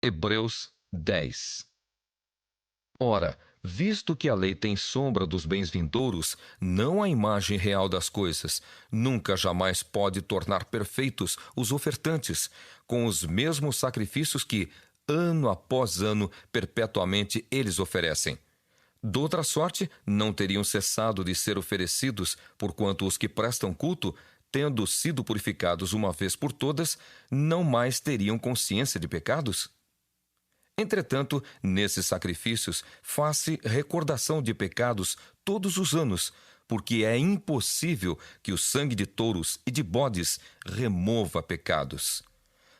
Hebreus 10. Ora, visto que a lei tem sombra dos bens vindouros, não a imagem real das coisas, nunca jamais pode tornar perfeitos os ofertantes, com os mesmos sacrifícios que, ano após ano, perpetuamente eles oferecem. Doutra sorte, não teriam cessado de ser oferecidos, porquanto os que prestam culto, tendo sido purificados uma vez por todas, não mais teriam consciência de pecados? Entretanto, nesses sacrifícios, faz-se recordação de pecados todos os anos, porque é impossível que o sangue de touros e de bodes remova pecados.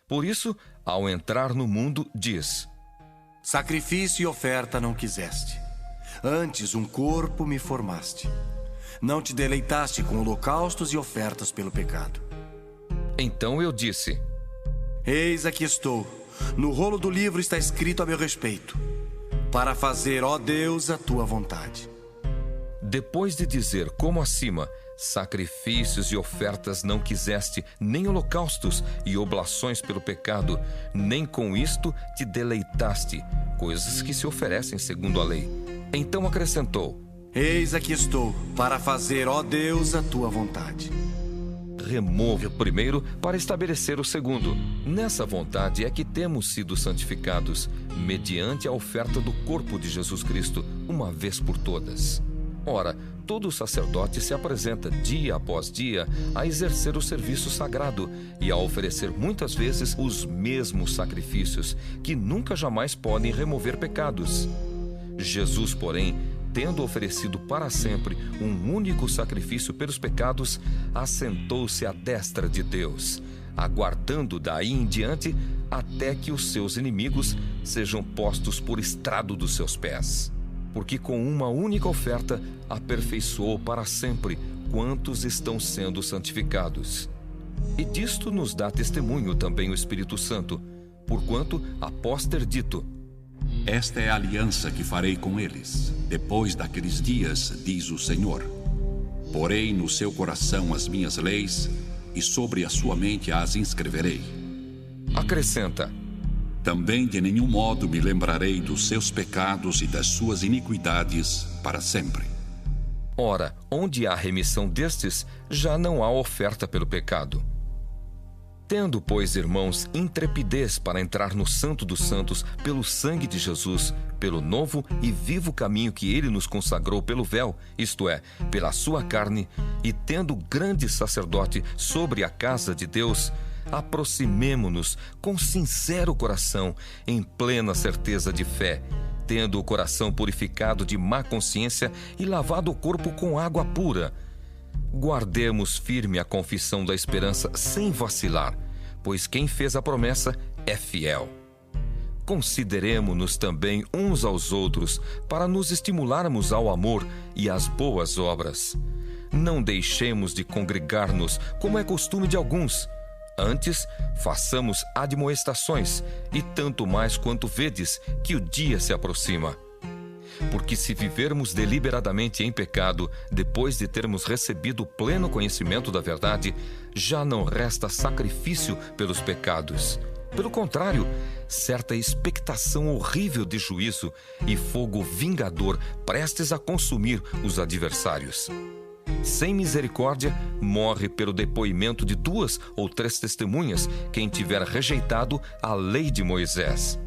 Por isso, ao entrar no mundo, diz: Sacrifício e oferta não quiseste, antes um corpo me formaste. Não te deleitaste com holocaustos e ofertas pelo pecado. Então eu disse: Eis aqui estou. No rolo do livro está escrito a meu respeito, para fazer, ó Deus, a tua vontade. Depois de dizer, como acima, sacrifícios e ofertas não quiseste, nem holocaustos e oblações pelo pecado, nem com isto te deleitaste, coisas que se oferecem segundo a lei. Então acrescentou: Eis aqui estou, para fazer, ó Deus, a tua vontade. Remove o primeiro para estabelecer o segundo. Nessa vontade é que temos sido santificados, mediante a oferta do corpo de Jesus Cristo, uma vez por todas. Ora, todo sacerdote se apresenta dia após dia a exercer o serviço sagrado e a oferecer muitas vezes os mesmos sacrifícios, que nunca jamais podem remover pecados. Jesus, porém, tendo oferecido para sempre um único sacrifício pelos pecados, assentou-se à destra de Deus, aguardando daí em diante até que os seus inimigos sejam postos por estrado dos seus pés. Porque com uma única oferta aperfeiçoou para sempre quantos estão sendo santificados. E disto nos dá testemunho também o Espírito Santo, porquanto, após ter dito: Esta é a aliança que farei com eles, depois daqueles dias, diz o Senhor. Porei no seu coração as minhas leis, e sobre a sua mente as inscreverei. Acrescenta: Também de nenhum modo me lembrarei dos seus pecados e das suas iniquidades para sempre. Ora, onde há remissão destes, já não há oferta pelo pecado. Tendo, pois, irmãos, intrepidez para entrar no Santo dos Santos pelo sangue de Jesus, pelo novo e vivo caminho que ele nos consagrou pelo véu, isto é, pela sua carne, e tendo grande sacerdote sobre a casa de Deus, aproximemo-nos com sincero coração, em plena certeza de fé, tendo o coração purificado de má consciência e lavado o corpo com água pura. Guardemos firme a confissão da esperança sem vacilar, pois quem fez a promessa é fiel. Consideremo-nos também uns aos outros para nos estimularmos ao amor e às boas obras. Não deixemos de congregar-nos, como é costume de alguns. Antes, façamos admoestações, e tanto mais quanto vedes que o dia se aproxima. Porque se vivermos deliberadamente em pecado, depois de termos recebido o pleno conhecimento da verdade, já não resta sacrifício pelos pecados. Pelo contrário, certa expectação horrível de juízo e fogo vingador prestes a consumir os adversários. Sem misericórdia, morre pelo depoimento de 2 ou 3 testemunhas quem tiver rejeitado a lei de Moisés.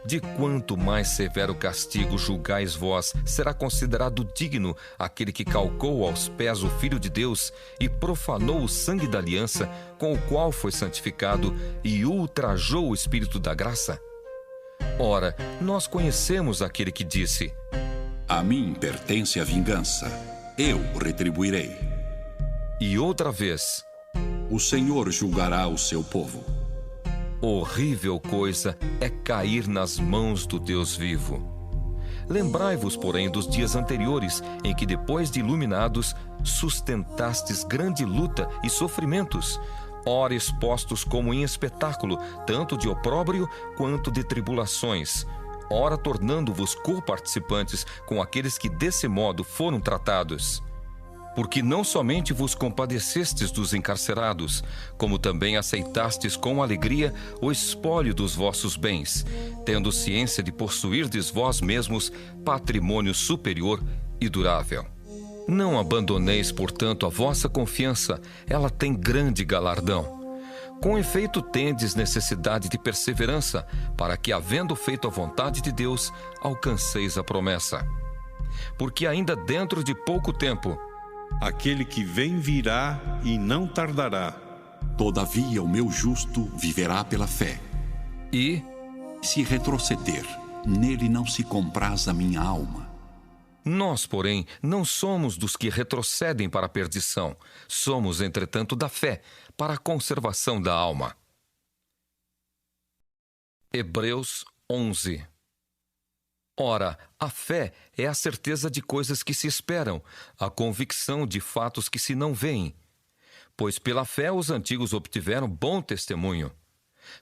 De quanto mais severo castigo julgais vós, será considerado digno aquele que calcou aos pés o Filho de Deus e profanou o sangue da aliança com o qual foi santificado e ultrajou o Espírito da graça? Ora, nós conhecemos aquele que disse: A mim pertence a vingança, eu retribuirei. E outra vez: O Senhor julgará o seu povo. Horrível coisa é cair nas mãos do Deus vivo. Lembrai-vos, porém, dos dias anteriores, em que, depois de iluminados, sustentastes grande luta e sofrimentos, ora expostos como em espetáculo, tanto de opróbrio quanto de tribulações, ora tornando-vos coparticipantes com aqueles que desse modo foram tratados. Porque não somente vos compadecestes dos encarcerados, como também aceitastes com alegria o espólio dos vossos bens, tendo ciência de possuirdes vós mesmos patrimônio superior e durável. Não abandoneis, portanto, a vossa confiança, ela tem grande galardão. Com efeito, tendes necessidade de perseverança, para que, havendo feito a vontade de Deus, alcanceis a promessa. Porque ainda dentro de pouco tempo, aquele que vem virá e não tardará. Todavia o meu justo viverá pela fé. E, se retroceder, nele não se compraz a minha alma. Nós, porém, não somos dos que retrocedem para a perdição. Somos, entretanto, da fé, para a conservação da alma. Hebreus 11. Ora, a fé é a certeza de coisas que se esperam, a convicção de fatos que se não veem. Pois pela fé os antigos obtiveram bom testemunho.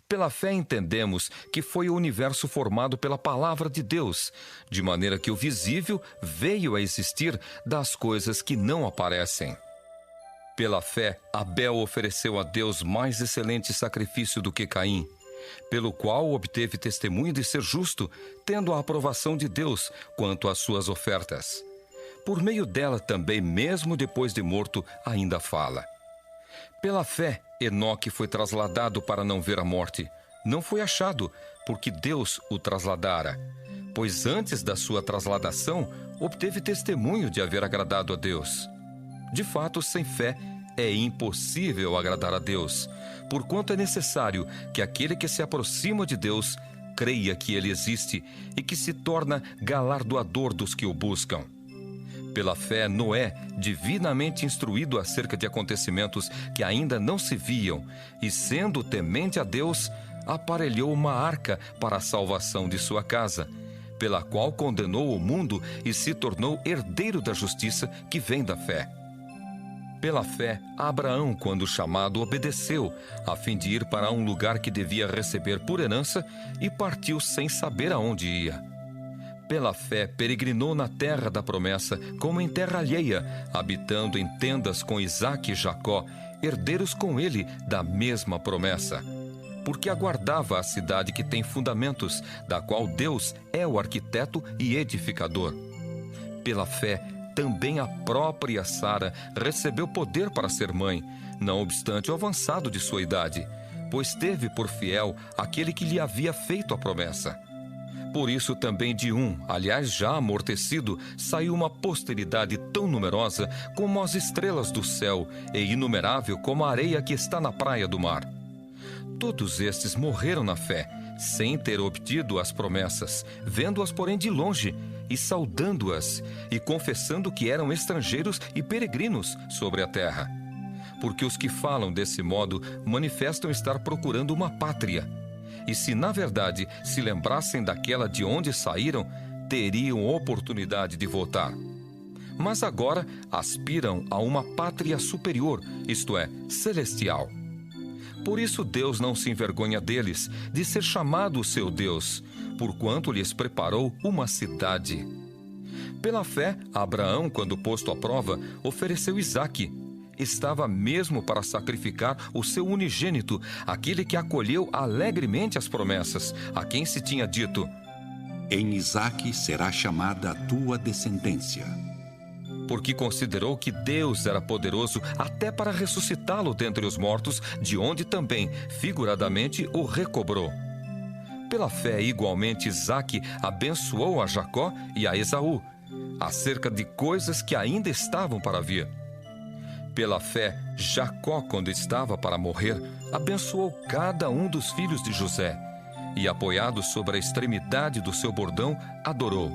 Pela fé entendemos que foi o universo formado pela palavra de Deus, de maneira que o visível veio a existir das coisas que não aparecem. Pela fé, Abel ofereceu a Deus mais excelente sacrifício do que Caim, pelo qual obteve testemunho de ser justo, tendo a aprovação de Deus quanto às suas ofertas. Por meio dela também, mesmo depois de morto, ainda fala. Pela fé, Enoque foi trasladado para não ver a morte. Não foi achado, porque Deus o trasladara. Pois antes da sua trasladação, obteve testemunho de haver agradado a Deus. De fato, sem fé, é impossível agradar a Deus, porquanto é necessário que aquele que se aproxima de Deus creia que Ele existe e que se torna galardoador dos que o buscam. Pela fé, Noé, divinamente instruído acerca de acontecimentos que ainda não se viam, e sendo temente a Deus, aparelhou uma arca para a salvação de sua casa, pela qual condenou o mundo e se tornou herdeiro da justiça que vem da fé. Pela fé, Abraão, quando chamado, obedeceu, a fim de ir para um lugar que devia receber por herança, e partiu sem saber aonde ia. Pela fé, peregrinou na terra da promessa, como em terra alheia, habitando em tendas com Isaque e Jacó, herdeiros com ele da mesma promessa. Porque aguardava a cidade que tem fundamentos, da qual Deus é o arquiteto e edificador. Pela fé, também a própria Sara recebeu poder para ser mãe, não obstante o avançado de sua idade, pois teve por fiel aquele que lhe havia feito a promessa. Por isso também de aliás já amortecido, saiu uma posteridade tão numerosa como as estrelas do céu e inumerável como a areia que está na praia do mar. Todos estes morreram na fé, sem ter obtido as promessas, vendo-as porém de longe, e saudando-as, e confessando que eram estrangeiros e peregrinos sobre a terra. Porque os que falam desse modo manifestam estar procurando uma pátria. E se, na verdade, se lembrassem daquela de onde saíram, teriam oportunidade de voltar. Mas agora aspiram a uma pátria superior, isto é, celestial. Por isso Deus não se envergonha deles, de ser chamado o seu Deus, porquanto lhes preparou uma cidade. Pela fé, Abraão, quando posto à prova, ofereceu Isaque. Estava mesmo para sacrificar o seu unigênito, aquele que acolheu alegremente as promessas, a quem se tinha dito: em Isaque será chamada a tua descendência. Porque considerou que Deus era poderoso até para ressuscitá-lo dentre os mortos, de onde também, figuradamente, o recobrou. Pela fé, igualmente, Isaque abençoou a Jacó e a Esaú, acerca de coisas que ainda estavam para vir. Pela fé, Jacó, quando estava para morrer, abençoou cada um dos filhos de José, e, apoiado sobre a extremidade do seu bordão, adorou.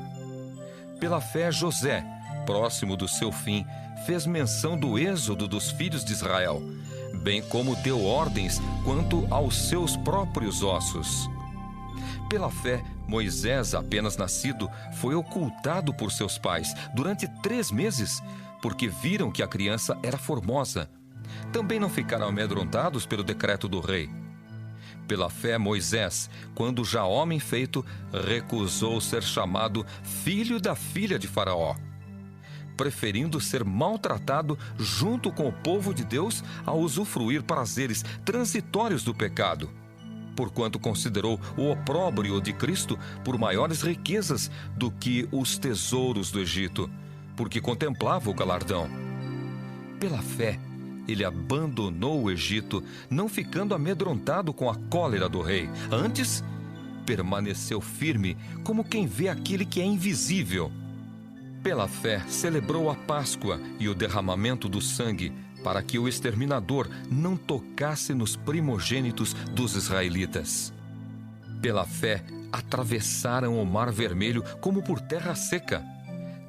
Pela fé, José, próximo do seu fim, fez menção do êxodo dos filhos de Israel, bem como deu ordens quanto aos seus próprios ossos. Pela fé, Moisés, apenas nascido, foi ocultado por seus pais durante 3 meses, porque viram que a criança era formosa. Também não ficaram amedrontados pelo decreto do rei. Pela fé, Moisés, quando já homem feito, recusou ser chamado filho da filha de Faraó. preferindo ser maltratado junto com o povo de Deus a usufruir prazeres transitórios do pecado, porquanto considerou o opróbrio de Cristo por maiores riquezas do que os tesouros do Egito, porque contemplava o galardão. Pela fé, ele abandonou o Egito, não ficando amedrontado com a cólera do rei. Antes, permaneceu firme, como quem vê aquele que é invisível. Pela fé, celebrou a Páscoa e o derramamento do sangue, para que o exterminador não tocasse nos primogênitos dos israelitas. Pela fé, atravessaram o Mar Vermelho como por terra seca.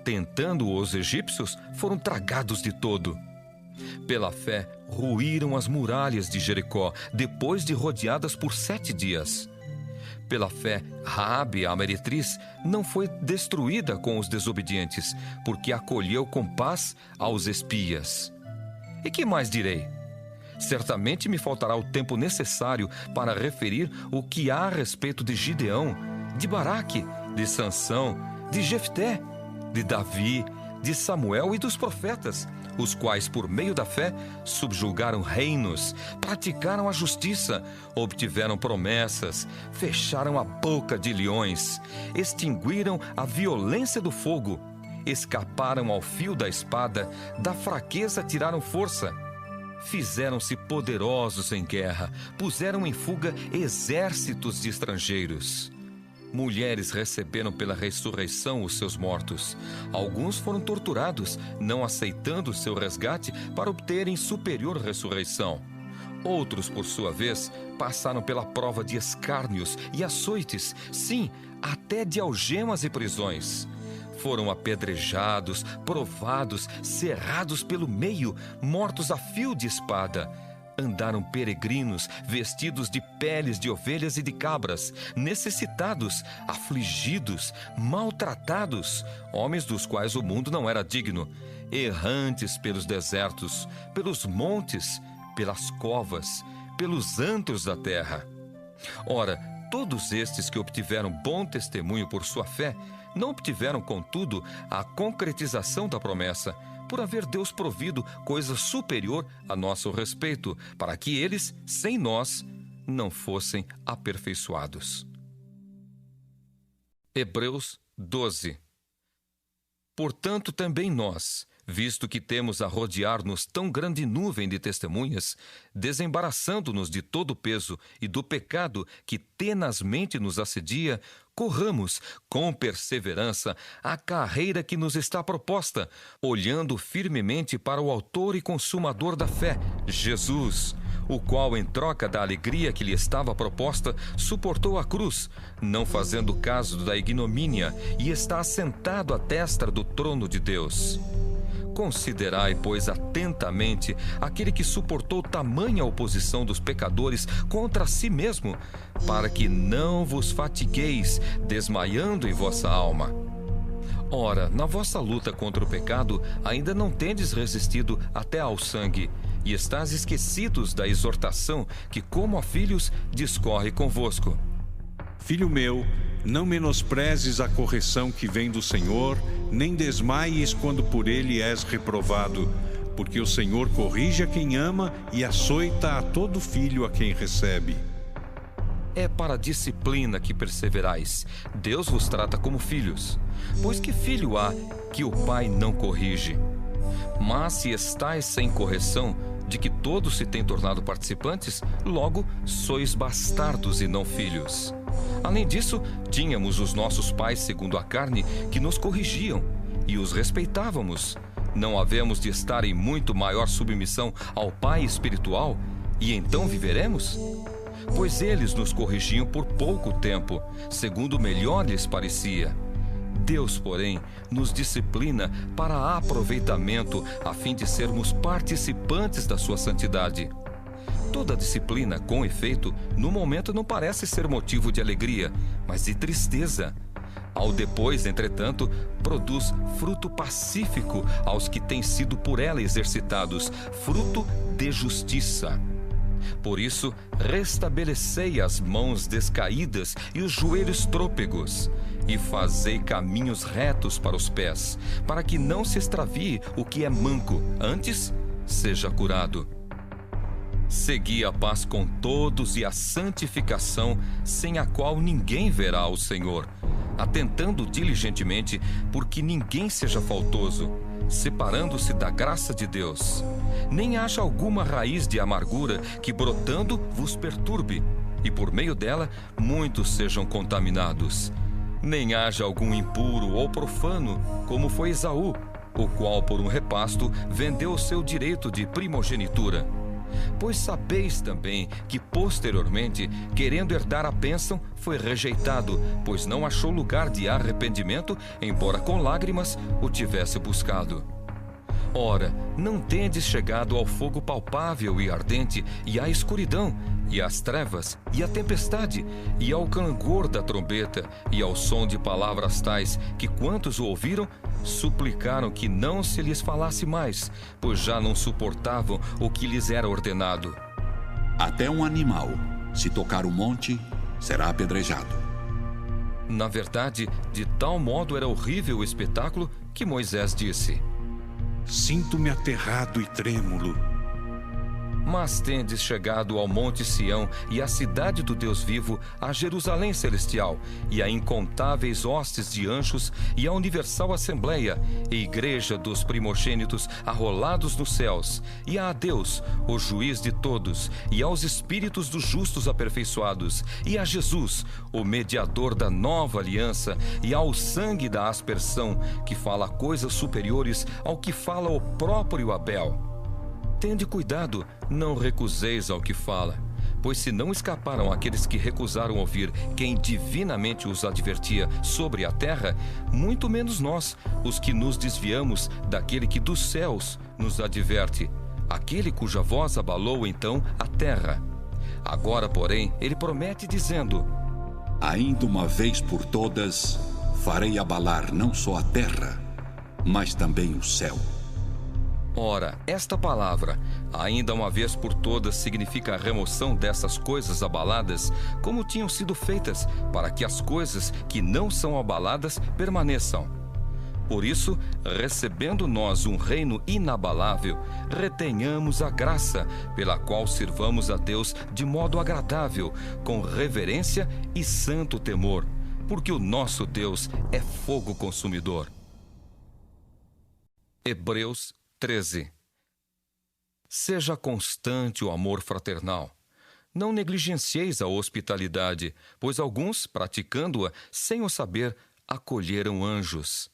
Tentando os egípcios, foram tragados de todo. Pela fé, ruíram as muralhas de Jericó, depois de rodeadas por 7 dias. Pela fé, Raabe, a meretriz, não foi destruída com os desobedientes, porque acolheu com paz aos espias. E que mais direi? Certamente me faltará o tempo necessário para referir o que há a respeito de Gideão, de Baraque, de Sansão, de Jefté, de Davi, de Samuel e dos profetas, os quais, por meio da fé, subjugaram reinos, praticaram a justiça, obtiveram promessas, fecharam a boca de leões, extinguiram a violência do fogo, escaparam ao fio da espada, da fraqueza tiraram força, fizeram-se poderosos em guerra, puseram em fuga exércitos de estrangeiros. Mulheres receberam pela ressurreição os seus mortos. Alguns foram torturados, não aceitando seu resgate para obterem superior ressurreição. Outros, por sua vez, passaram pela prova de escárnios e açoites, sim, até de algemas e prisões. Foram apedrejados, provados, cerrados pelo meio, mortos a fio de espada. Andaram peregrinos, vestidos de peles de ovelhas e de cabras, necessitados, afligidos, maltratados, homens dos quais o mundo não era digno, errantes pelos desertos, pelos montes, pelas covas, pelos antros da terra. Ora, todos estes que obtiveram bom testemunho por sua fé, não obtiveram, contudo, a concretização da promessa, por haver Deus provido coisa superior a nosso respeito, para que eles, sem nós, não fossem aperfeiçoados. Hebreus 12. Portanto, também nós, visto que temos a rodear-nos tão grande nuvem de testemunhas, desembaraçando-nos de todo o peso e do pecado que tenazmente nos assedia, corramos com perseverança a carreira que nos está proposta, olhando firmemente para o autor e consumador da fé, Jesus, o qual, em troca da alegria que lhe estava proposta, suportou a cruz, não fazendo caso da ignomínia, e está assentado à destra do trono de Deus. Considerai, pois, atentamente aquele que suportou tamanha oposição dos pecadores contra si mesmo, para que não vos fatigueis, desmaiando em vossa alma. Ora, na vossa luta contra o pecado, ainda não tendes resistido até ao sangue, e estás esquecidos da exortação que, como a filhos, discorre convosco. Filho meu, não menosprezes a correção que vem do Senhor, nem desmaies quando por ele és reprovado, porque o Senhor corrige a quem ama e açoita a todo filho a quem recebe. É para a disciplina que perseverais. Deus vos trata como filhos. Pois que filho há que o pai não corrige? Mas se estais sem correção, de que todos se têm tornado participantes, logo sois bastardos e não filhos. Além disso, tínhamos os nossos pais segundo a carne que nos corrigiam, e os respeitávamos. Não havemos de estar em muito maior submissão ao Pai espiritual, e então viveremos? Pois eles nos corrigiam por pouco tempo, segundo melhor lhes parecia. Deus, porém, nos disciplina para aproveitamento, a fim de sermos participantes da sua santidade. Toda disciplina, com efeito, no momento não parece ser motivo de alegria, mas de tristeza. Ao depois, entretanto, produz fruto pacífico aos que têm sido por ela exercitados, fruto de justiça. Por isso, restabelecei as mãos descaídas e os joelhos trôpegos, e fazei caminhos retos para os pés, para que não se extravie o que é manco, antes seja curado. Segui a paz com todos e a santificação, sem a qual ninguém verá o Senhor, atentando diligentemente porque ninguém seja faltoso, separando-se da graça de Deus. Nem haja alguma raiz de amargura que brotando vos perturbe, e por meio dela muitos sejam contaminados. Nem haja algum impuro ou profano, como foi Esaú, o qual por um repasto vendeu o seu direito de primogenitura. Pois sabeis também que posteriormente, querendo herdar a bênção, foi rejeitado, pois não achou lugar de arrependimento, embora com lágrimas o tivesse buscado. Ora, não tendes chegado ao fogo palpável e ardente, e à escuridão, e às trevas, e à tempestade, e ao clangor da trombeta, e ao som de palavras tais, que quantos o ouviram, suplicaram que não se lhes falasse mais, pois já não suportavam o que lhes era ordenado. Até um animal, se tocar o monte, será apedrejado. Na verdade, de tal modo era horrível o espetáculo que Moisés disse: Sinto-me aterrado e trêmulo. Mas tendes chegado ao monte Sião e à cidade do Deus vivo, a Jerusalém celestial, e a incontáveis hostes de anjos, e a universal assembleia, e igreja dos primogênitos arrolados nos céus, e a Deus, o juiz de todos, e aos espíritos dos justos aperfeiçoados, e a Jesus, o mediador da nova aliança, e ao sangue da aspersão, que fala coisas superiores ao que fala o próprio Abel. Tende cuidado, não recuseis ao que fala, pois se não escaparam aqueles que recusaram ouvir quem divinamente os advertia sobre a terra, muito menos nós, os que nos desviamos daquele que dos céus nos adverte, aquele cuja voz abalou então a terra. Agora, porém, ele promete dizendo: Ainda uma vez por todas, farei abalar não só a terra, mas também o céu. Ora, esta palavra, ainda uma vez por todas, significa a remoção dessas coisas abaladas, como tinham sido feitas, para que as coisas que não são abaladas permaneçam. Por isso, recebendo nós um reino inabalável, retenhamos a graça, pela qual sirvamos a Deus de modo agradável, com reverência e santo temor, porque o nosso Deus é fogo consumidor. Hebreus 13. Seja constante o amor fraternal. Não negligencieis a hospitalidade, pois alguns, praticando-a sem o saber, acolheram anjos.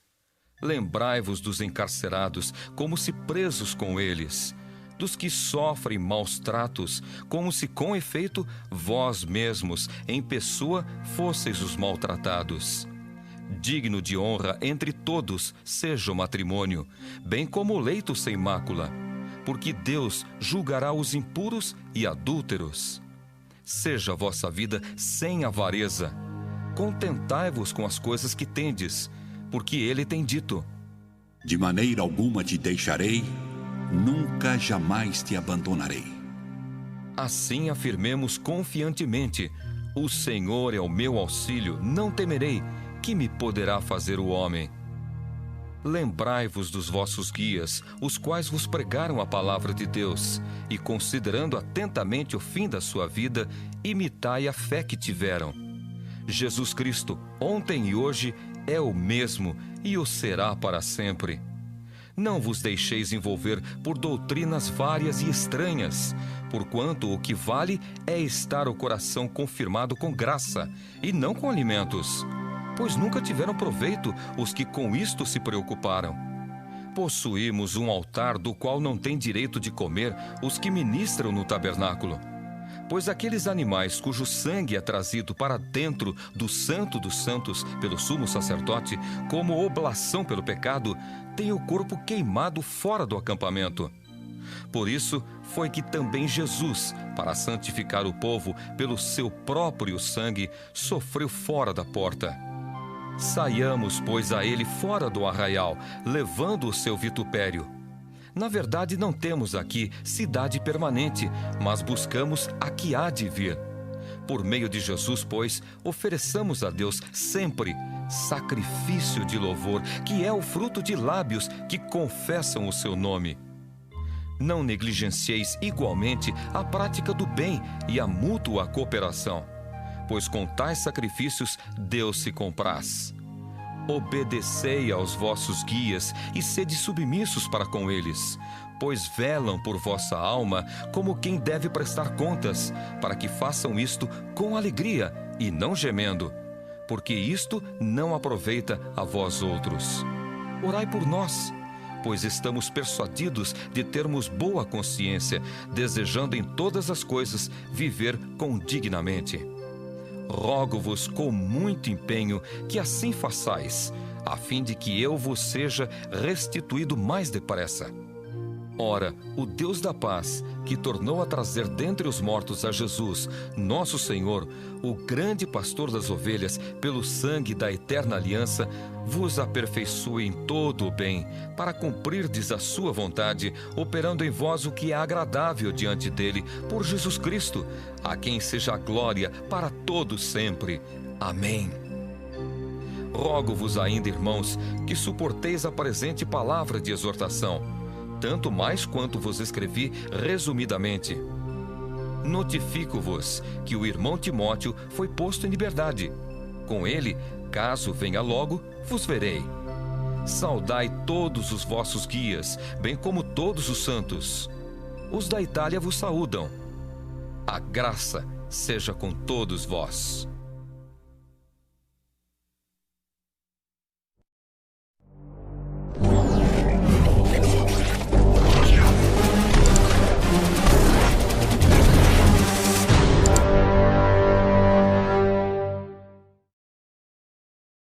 Lembrai-vos dos encarcerados, como se presos com eles, dos que sofrem maus tratos, como se com efeito vós mesmos, em pessoa, fosseis os maltratados. Digno de honra entre todos seja o matrimônio, bem como o leito sem mácula, porque Deus julgará os impuros e adúlteros. Seja a vossa vida sem avareza. Contentai-vos com as coisas que tendes, porque ele tem dito: De maneira alguma te deixarei, nunca jamais te abandonarei. Assim afirmemos confiantemente: o Senhor é o meu auxílio, não temerei. Que me poderá fazer o homem? Lembrai-vos dos vossos guias, os quais vos pregaram a palavra de Deus, e considerando atentamente o fim da sua vida, imitai a fé que tiveram. Jesus Cristo, ontem e hoje, é o mesmo e o será para sempre. Não vos deixeis envolver por doutrinas várias e estranhas, porquanto o que vale é estar o coração confirmado com graça, e não com alimentos, pois nunca tiveram proveito os que com isto se preocuparam. Possuímos um altar do qual não têm direito de comer os que ministram no tabernáculo. Pois aqueles animais cujo sangue é trazido para dentro do Santo dos Santos pelo sumo sacerdote, como oblação pelo pecado, têm o corpo queimado fora do acampamento. Por isso foi que também Jesus, para santificar o povo pelo seu próprio sangue, sofreu fora da porta. Saiamos, pois, a ele fora do arraial, levando o seu vitupério. Na verdade, não temos aqui cidade permanente, mas buscamos a que há de vir. Por meio de Jesus, pois, ofereçamos a Deus sempre sacrifício de louvor, que é o fruto de lábios que confessam o seu nome. Não negligencieis igualmente a prática do bem e a mútua cooperação, pois com tais sacrifícios Deus se compraz. Obedecei aos vossos guias e sede submissos para com eles, pois velam por vossa alma como quem deve prestar contas, para que façam isto com alegria e não gemendo, porque isto não aproveita a vós outros. Orai por nós, pois estamos persuadidos de termos boa consciência, desejando em todas as coisas viver condignamente. Rogo-vos com muito empenho que assim façais, a fim de que eu vos seja restituído mais depressa. Ora, o Deus da paz, que tornou a trazer dentre os mortos a Jesus, nosso Senhor, o grande pastor das ovelhas, pelo sangue da eterna aliança, vos aperfeiçoe em todo o bem, para cumprirdes a sua vontade, operando em vós o que é agradável diante dele, por Jesus Cristo, a quem seja a glória para todos sempre. Amém. Rogo-vos ainda, irmãos, que suporteis a presente palavra de exortação, tanto mais quanto vos escrevi resumidamente. Notifico-vos que o irmão Timóteo foi posto em liberdade. Com ele, caso venha logo, vos verei. Saudai todos os vossos guias, bem como todos os santos. Os da Itália vos saúdam. A graça seja com todos vós.